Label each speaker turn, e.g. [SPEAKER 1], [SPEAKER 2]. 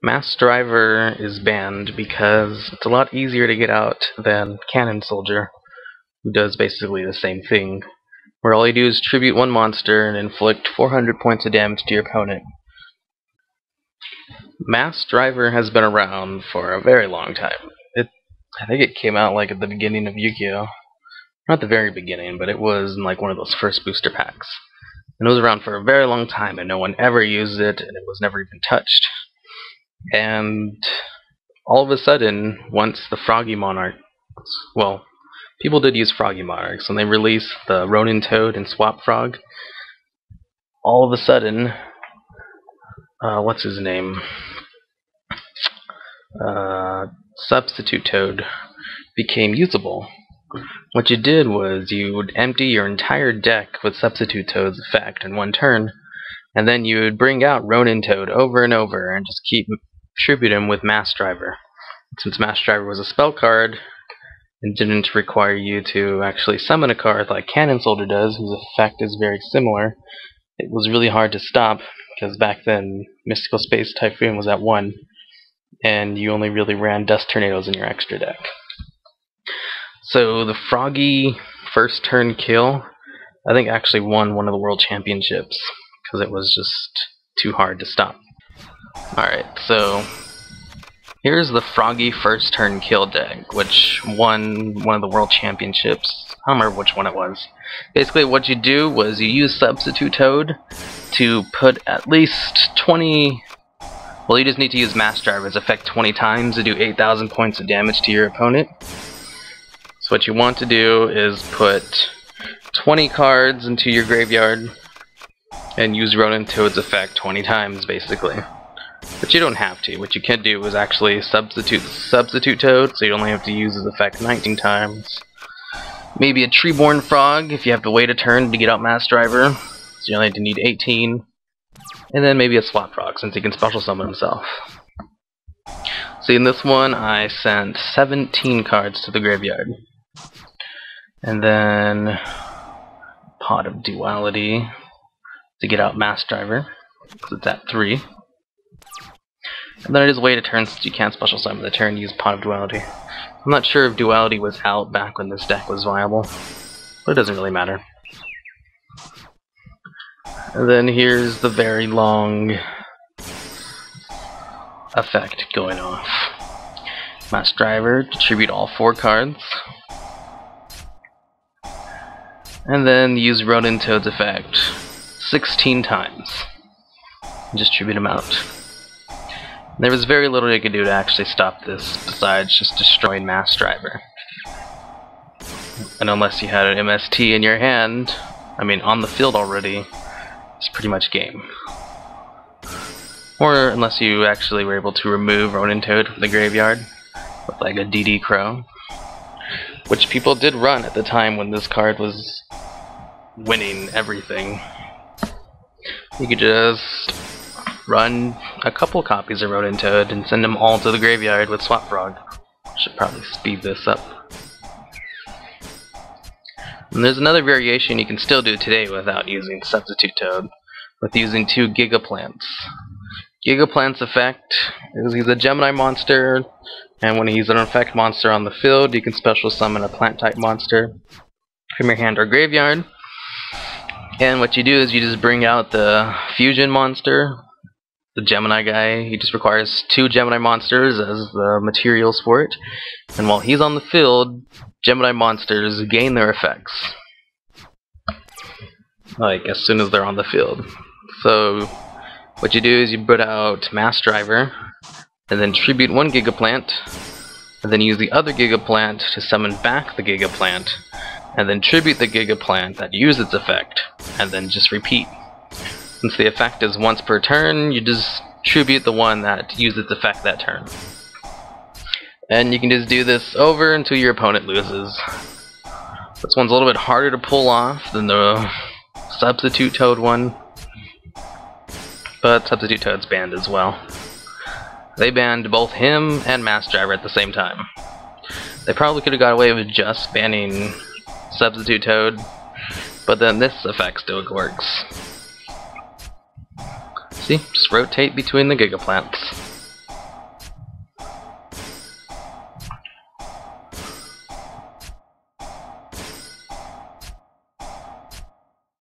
[SPEAKER 1] Mass Driver is banned because it's a lot easier to get out than Cannon Soldier, who does basically the same thing, where all you do is tribute one monster and inflict 400 points of damage to your opponent. Mass Driver has been around for a very long time. I think it came out like at the beginning of YGO. Not the very beginning, but it was in like one of those first booster packs. And it was around for a very long time, and no one ever used it, and it was never even touched. And all of a sudden, once the Froggy Monarchs, well, people did use Froggy Monarchs, and they released the Ronin Toad and Swap Frog. All of a sudden, what's his name? Substitute Toad became usable. What you did was you would empty your entire deck with Substitute Toad's effect in one turn, and then you would bring out Ronin Toad over and over and just keep tribute him with Mass Driver. Since Mass Driver was a spell card and didn't require you to actually summon a card like Cannon Soldier does, whose effect is very similar, it was really hard to stop, because back then Mystical Space Typhoon was at 1, and you only really ran Dust Tornadoes in your extra deck. So the Froggy first turn kill, I think actually won one of the World Championships, because it was just too hard to stop. Alright, so here's the Froggy first turn kill deck, which won one of the World Championships. I don't remember which one it was. Basically what you do was you use Substitute Toad to put at least 20... Well, you just need to use Mass Driver's effect 20 times to do 8,000 points of damage to your opponent. So what you want to do is put 20 cards into your graveyard and use Ronin Toad's effect 20 times, basically. But you don't have to. What you can do is actually substitute Toad, so you only have to use his effect 19 times. Maybe a Treeborn Frog, if you have to wait a turn to get out Mass Driver, so you only need 18. And then maybe a Swap Frog, since he can special summon himself. See, in this one, I sent 17 cards to the graveyard. And then Pot of Duality to get out Mass Driver, because it's at 3. And then I just wait a turn, since you can't special summon the turn, use Pot of Duality. I'm not sure if Duality was out back when this deck was viable, but it doesn't really matter. And then here's the very long effect going off. Mass Driver to tribute all 4 cards. And then use Ronin Toad's effect 16 times. And just tribute him out. There was very little you could do to actually stop this, besides just destroying Mass Driver. And unless you had an MST in your hand, I mean on the field already, it's pretty much game. Or unless you actually were able to remove Ronin Toad from the graveyard with like a DD Crow, which people did run at the time when this card was winning everything. You could just run a couple copies of Ronin Toad and send them all to the graveyard with Swap Frog. Should probably speed this up. And there's another variation you can still do today without using Substitute Toad, with using 2 Giga Plants. Giga Plant's effect is he's a Gemini monster, and when he's an effect monster on the field, you can special summon a plant type monster from your hand or graveyard. And what you do is you just bring out the fusion monster, the Gemini guy. He just requires 2 Gemini monsters as the materials for it, and while he's on the field, Gemini monsters gain their effects, like as soon as they're on the field. So what you do is you put out Mass Driver, and then tribute 1 Giga Plant, and then use the other Giga Plant to summon back the Giga Plant, and then tribute the Giga Plant that used its effect, and then just repeat. Since the effect is once per turn, you just tribute the one that used its effect that turn. And you can just do this over until your opponent loses. This one's a little bit harder to pull off than the Substitute Toad one, but Substitute Toad's banned as well. They banned both him and Mass Driver at the same time. They probably could have got away with just banning Substitute Toad, but then this effect still works. See, just rotate between the Giga Plants.